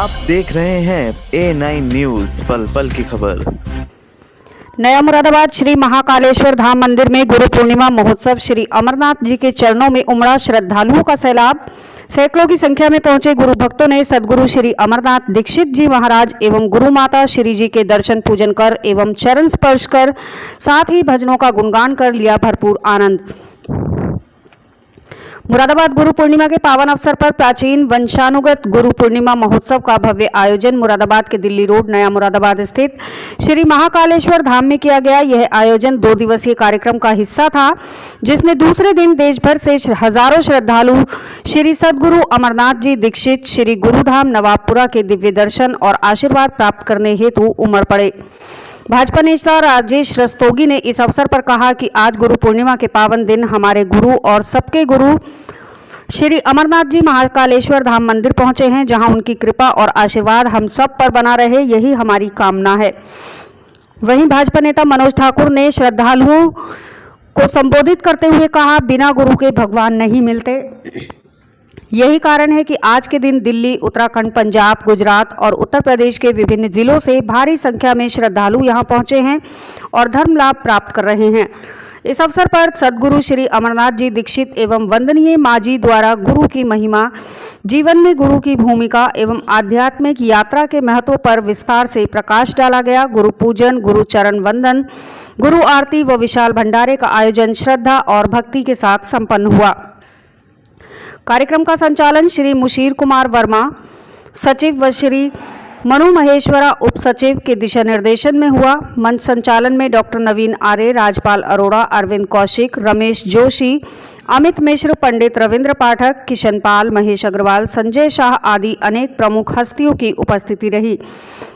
आप देख रहे हैं A9 न्यूज, पल पल की खबर। नया मुरादाबाद श्री महाकालेश्वर धाम मंदिर में गुरु पूर्णिमा महोत्सव श्री अमरनाथ जी के चरणों में उमड़ा श्रद्धालुओं का सैलाब। सैकड़ों की संख्या में पहुंचे गुरु भक्तों ने सदगुरु श्री अमरनाथ दीक्षित जी महाराज एवं गुरु माता श्री जी के दर्शन पूजन कर एवं चरण स्पर्श कर साथ ही भजनों का गुणगान कर लिया भरपूर आनंद। मुरादाबाद गुरु पूर्णिमा के पावन अवसर पर प्राचीन वंशानुगत गुरु पूर्णिमा महोत्सव का भव्य आयोजन मुरादाबाद के दिल्ली रोड नया मुरादाबाद स्थित श्री महाकालेश्वर धाम में किया गया। यह आयोजन 2 दिवसीय कार्यक्रम का हिस्सा था, जिसमें दूसरे दिन देश भर से हजारों श्रद्धालु श्री सदगुरु अमरनाथ जी दीक्षित श्री गुरुधाम नवाबपुरा के दिव्य दर्शन और आशीर्वाद प्राप्त करने हेतु उमड़ पड़े। भाजपा नेता राजेश रस्तोगी ने इस अवसर पर कहा कि आज गुरु पूर्णिमा के पावन दिन हमारे गुरु और सबके गुरु श्री अमरनाथ जी महाकालेश्वर धाम मंदिर पहुंचे हैं, जहां उनकी कृपा और आशीर्वाद हम सब पर बना रहे, यही हमारी कामना है। वहीं भाजपा नेता मनोज ठाकुर ने श्रद्धालुओं को संबोधित करते हुए कहा, बिना गुरु के भगवान नहीं मिलते। यही कारण है कि आज के दिन दिल्ली, उत्तराखंड, पंजाब, गुजरात और उत्तर प्रदेश के विभिन्न जिलों से भारी संख्या में श्रद्धालु यहां पहुंचे हैं और धर्म लाभ प्राप्त कर रहे हैं। इस अवसर पर सदगुरु श्री अमरनाथ जी दीक्षित एवं वंदनीय माँ जी द्वारा गुरु की महिमा, जीवन में गुरु की भूमिका एवं आध्यात्मिक यात्रा के महत्व पर विस्तार से प्रकाश डाला गया। गुरु पूजन, गुरु चरण वंदन, गुरु आरती व विशाल भंडारे का आयोजन श्रद्धा और भक्ति के साथ संपन्न हुआ। कार्यक्रम का संचालन श्री मुशीर कुमार वर्मा, सचिव व श्री मनु महेश्वरा उप सचिव के दिशा निर्देशन में हुआ। मंच संचालन में डॉक्टर नवीन आर्य, राजपाल अरोड़ा, अरविंद कौशिक, रमेश जोशी, अमित मिश्र, पंडित रविंद्र पाठक, किशन पाल, महेश अग्रवाल, संजय शाह आदि अनेक प्रमुख हस्तियों की उपस्थिति रही।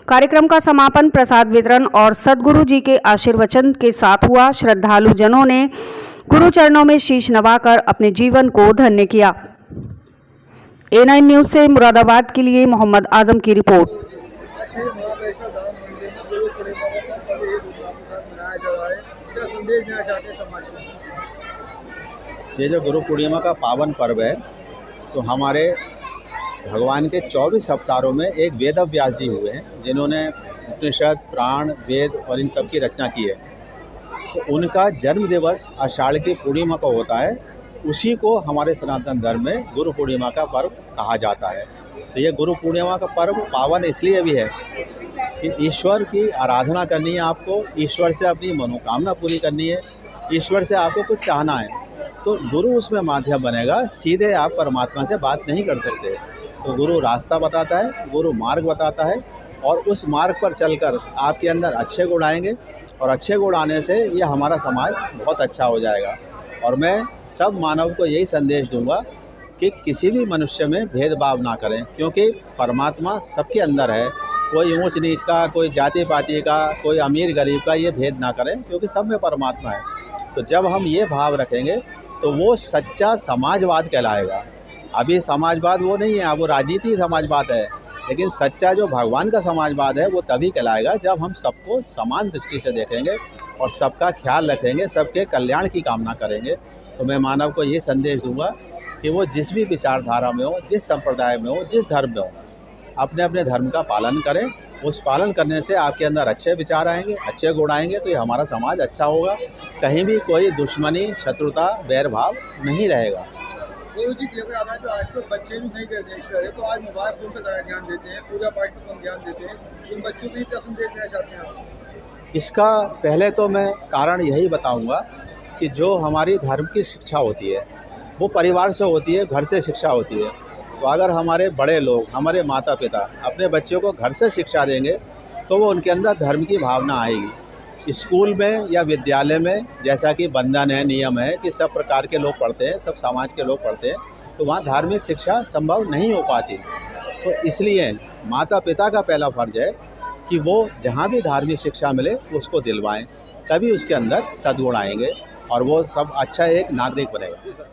कार्यक्रम का समापन प्रसाद वितरण और सदगुरु जी के आशीर्वचन के साथ हुआ। श्रद्धालु जनों ने गुरु चरणों में शीश नवाकर अपने जीवन को धन्य किया। A9 न्यूज से मुरादाबाद के लिए मोहम्मद आजम की रिपोर्ट। ये जो गुरु पूर्णिमा का पावन पर्व है, तो हमारे भगवान के 24 अवतारों में एक वेद व्यास जी हुए हैं, जिन्होंने उपनिषद, पुराण, वेद और इन सब की रचना की है। तो उनका जन्म दिवस आषाढ़ की पूर्णिमा को होता है। उसी को हमारे सनातन धर्म में गुरु पूर्णिमा का पर्व कहा जाता है। तो ये गुरु पूर्णिमा का पर्व पावन इसलिए भी है कि ईश्वर की आराधना करनी है, आपको ईश्वर से अपनी मनोकामना पूरी करनी है, ईश्वर से आपको कुछ चाहना है, तो गुरु उसमें माध्यम बनेगा। सीधे आप परमात्मा से बात नहीं कर सकते। तो गुरु रास्ता बताता है, गुरु मार्ग बताता है, और उस मार्ग पर चलकर आपके अंदर अच्छे गुण आएंगे, और अच्छे गुण आने से ये हमारा समाज बहुत अच्छा हो जाएगा। और मैं सब मानव को यही संदेश दूंगा कि किसी भी मनुष्य में भेदभाव ना करें, क्योंकि परमात्मा सबके अंदर है। कोई ऊंच नीच का, कोई जाति पाति का, कोई अमीर गरीब का, ये भेद ना करें, क्योंकि सब में परमात्मा है। तो जब हम ये भाव रखेंगे तो वो सच्चा समाजवाद कहलाएगा। अभी समाजवाद वो नहीं है, वो राजनीति समाजवाद है, लेकिन सच्चा जो भगवान का समाजवाद है वो तभी कहलाएगा जब हम सबको समान दृष्टि से देखेंगे और सबका ख्याल रखेंगे, सबके कल्याण की कामना करेंगे। तो मैं मानव को ये संदेश दूंगा कि वो जिस भी विचारधारा में हो, जिस संप्रदाय में हो, जिस धर्म में हो, अपने अपने धर्म का पालन करें। उस पालन करने से आपके अंदर अच्छे विचार आएंगे, अच्छे गुण आएंगे, तो ये हमारा समाज अच्छा होगा। कहीं भी कोई दुश्मनी, शत्रुता, बैरभाव नहीं रहेगा। गुरु जी देखा जाता है तो आजकल बच्चे भी नहीं कहते हैं, तो आज मोबाइल फोन पर ज़्यादा ध्यान देते हैं, पूजा पाठ पर कम ध्यान देते हैं। उन बच्चों को क्या संदेश देना चाहते हैं आप? इसका पहले तो मैं कारण यही बताऊंगा कि जो हमारी धर्म की शिक्षा होती है वो परिवार से होती है, घर से शिक्षा होती है। तो अगर हमारे बड़े लोग, हमारे माता पिता अपने बच्चों को घर से शिक्षा देंगे तो वो उनके अंदर धर्म की भावना आएगी। स्कूल में या विद्यालय में जैसा कि बंधन है, नियम है कि सब प्रकार के लोग पढ़ते हैं, सब समाज के लोग पढ़ते हैं, तो वहाँ धार्मिक शिक्षा संभव नहीं हो पाती। तो इसलिए माता पिता का पहला फर्ज है कि वो जहाँ भी धार्मिक शिक्षा मिले उसको दिलवाएं, तभी उसके अंदर सद्गुण आएंगे और वो सब अच्छा एक नागरिक बनेगा।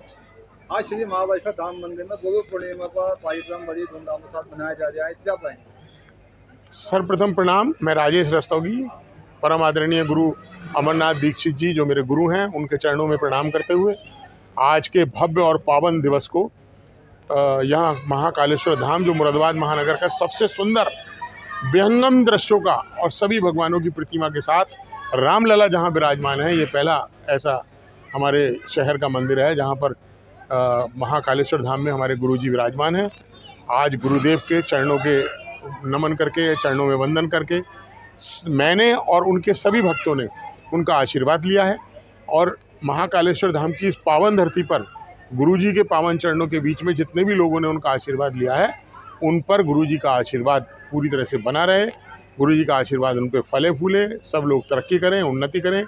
आज श्री महाकालेश्वर धाम मंदिर में गुरु पूर्णिमा का कार्यक्रम बड़ी धूमधाम के साथ मनाया जा रहा है, क्या बताएं? सर्वप्रथम प्रणाम। मैं राजेश रस्तोगी, परम आदरणीय गुरु अमरनाथ दीक्षित जी जो मेरे गुरु हैं, उनके चरणों में प्रणाम करते हुए आज के भव्य और पावन दिवस को यहाँ महाकालेश्वर धाम जो मुरादाबाद महानगर का सबसे सुंदर विहंगम दृश्यों का और सभी भगवानों की प्रतिमा के साथ रामलला जहाँ विराजमान है, ये पहला ऐसा हमारे शहर का मंदिर है जहाँ पर महाकालेश्वर धाम में हमारे गुरुजी विराजमान हैं। आज गुरुदेव के चरणों के नमन करके, चरणों में वंदन करके मैंने और उनके सभी भक्तों ने उनका आशीर्वाद लिया है और महाकालेश्वर धाम की इस पावन धरती पर गुरुजी के पावन चरणों के बीच में जितने भी लोगों ने उनका आशीर्वाद लिया है, उन पर गुरुजी का आशीर्वाद पूरी तरह से बना रहे। गुरुजी का आशीर्वाद उन पर फले फूले, सब लोग तरक्की करें, उन्नति करें,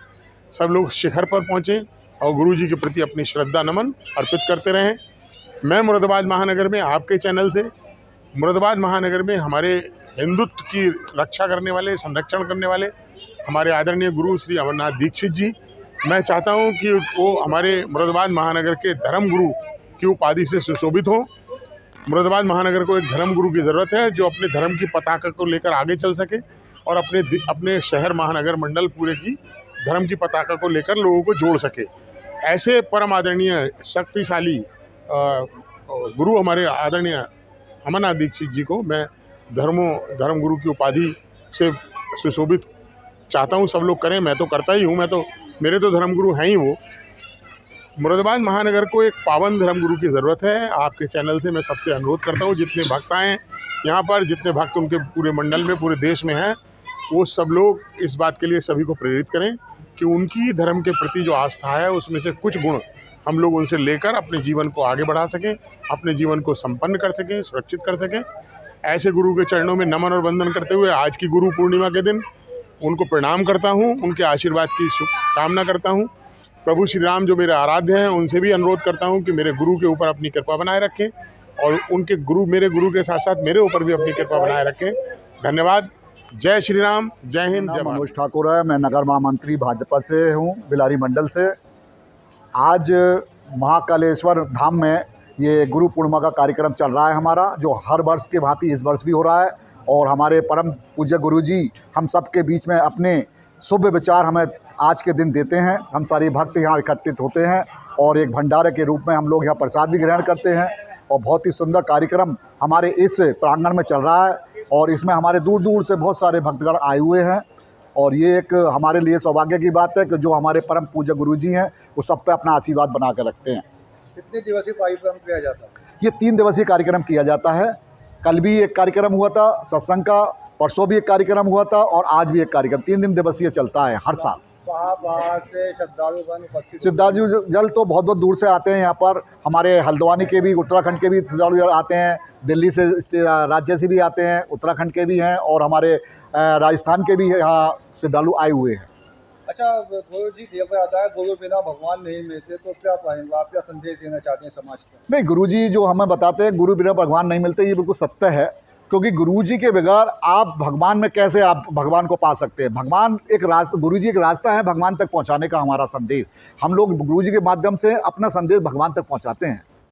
सब लोग शिखर पर पहुँचें और गुरुजी के प्रति अपनी श्रद्धा नमन अर्पित करते रहें। मैं मुरादाबाद महानगर में आपके चैनल से मुरादाबाद महानगर में हमारे हिंदुत्व की रक्षा करने वाले, संरक्षण करने वाले हमारे आदरणीय गुरु श्री अमरनाथ दीक्षित जी, मैं चाहता हूं कि वो हमारे मुरादाबाद महानगर के धर्म गुरु की उपाधि से सुशोभित हों। मुरादाबाद महानगर को एक धर्म गुरु की ज़रूरत है जो अपने धर्म की पताका को लेकर आगे चल सके और अपने शहर महानगर मंडल पूरे की धर्म की पताका को लेकर लोगों को जोड़ सके। ऐसे परम आदरणीय शक्तिशाली गुरु हमारे आदरणीय अमरनाथ दीक्षित जी को मैं धर्म गुरु की उपाधि से सुशोभित चाहता हूँ। सब लोग करें, मैं तो करता ही हूँ, मेरे तो धर्मगुरु हैं ही वो। मुरादाबाद महानगर को एक पावन धर्मगुरु की ज़रूरत है। आपके चैनल से मैं सबसे अनुरोध करता हूँ, जितने भक्त आएँ यहाँ पर, जितने भक्त उनके पूरे मंडल में, पूरे देश में हैं, वो सब लोग इस बात के लिए सभी को प्रेरित करें कि उनकी धर्म के प्रति जो आस्था है उसमें से कुछ गुण हम लोग उनसे लेकर अपने जीवन को आगे बढ़ा सकें, अपने जीवन को संपन्न कर सकें, सुरक्षित कर सकें। ऐसे गुरु के चरणों में नमन और वंदन करते हुए आज की गुरु पूर्णिमा के दिन उनको प्रणाम करता हूँ, उनके आशीर्वाद की कामना करता हूँ। प्रभु श्री राम जो मेरे आराध्य हैं उनसे भी अनुरोध करता हूँ कि मेरे गुरु के ऊपर अपनी कृपा बनाए रखें और मेरे गुरु के साथ साथ मेरे ऊपर भी अपनी कृपा बनाए रखें। धन्यवाद। जय श्री राम, जय हिंद, जय भारत। मनोज ठाकुर है, मैं नगर महामंत्री भाजपा से हूँ, बिलारी मंडल से। आज महाकालेश्वर धाम में ये गुरु पूर्णिमा का कार्यक्रम चल रहा है हमारा, जो हर वर्ष के भांति इस वर्ष भी हो रहा है और हमारे परम पूज्य गुरुजी हम सब के बीच में अपने शुभ विचार हमें आज के दिन देते हैं। हम सारे भक्त यहाँ इकट्ठित होते हैं और एक भंडारे के रूप में हम लोग यहाँ प्रसाद भी ग्रहण करते हैं और बहुत ही सुंदर कार्यक्रम हमारे इस प्रांगण में चल रहा है और इसमें हमारे दूर दूर से बहुत सारे भक्तगण आए हुए हैं और ये एक हमारे लिए सौभाग्य की बात है कि जो हमारे परम पूज्य गुरुजी हैं वो सब पे अपना आशीर्वाद बना कर रखते हैं। कितने दिवसीय कार्यक्रम किया जाता है? ये 3 दिवसीय कार्यक्रम किया जाता है। कल भी एक कार्यक्रम हुआ था सत्संग का, परसों भी एक कार्यक्रम हुआ था और आज भी एक कार्यक्रम, 3 दिन दिवसीय चलता है हर साल। बाहर से श्रद्धालुगण उपस्थित? श्रद्धालु जल तो बहुत बहुत दूर से आते हैं यहाँ पर, हमारे हल्द्वानी के भी, उत्तराखंड के भी श्रद्धालु आते हैं, दिल्ली से राज्य से भी आते हैं, उत्तराखंड के भी हैं और हमारे राजस्थान के भी यहाँ श्रद्धालु आए हुए हैं। अच्छा गुरु जी, देखा जाता है गुरु बिना भगवान नहीं मिलते, तो क्या कहेंगे आप, क्या संदेश देना चाहते हैं समाज को? नहीं, गुरुजी जो हमें बताते हैं गुरु बिना भगवान नहीं मिलते, ये बिल्कुल सत्य है, क्योंकि गुरुजी के बगैर आप भगवान में कैसे आप भगवान को पा सकते हैं। भगवान एक रास्ता, गुरुजी एक रास्ता है भगवान तक पहुंचाने का। हमारा संदेश हम लोग गुरुजी के माध्यम से अपना संदेश भगवान तक पहुंचाते हैं।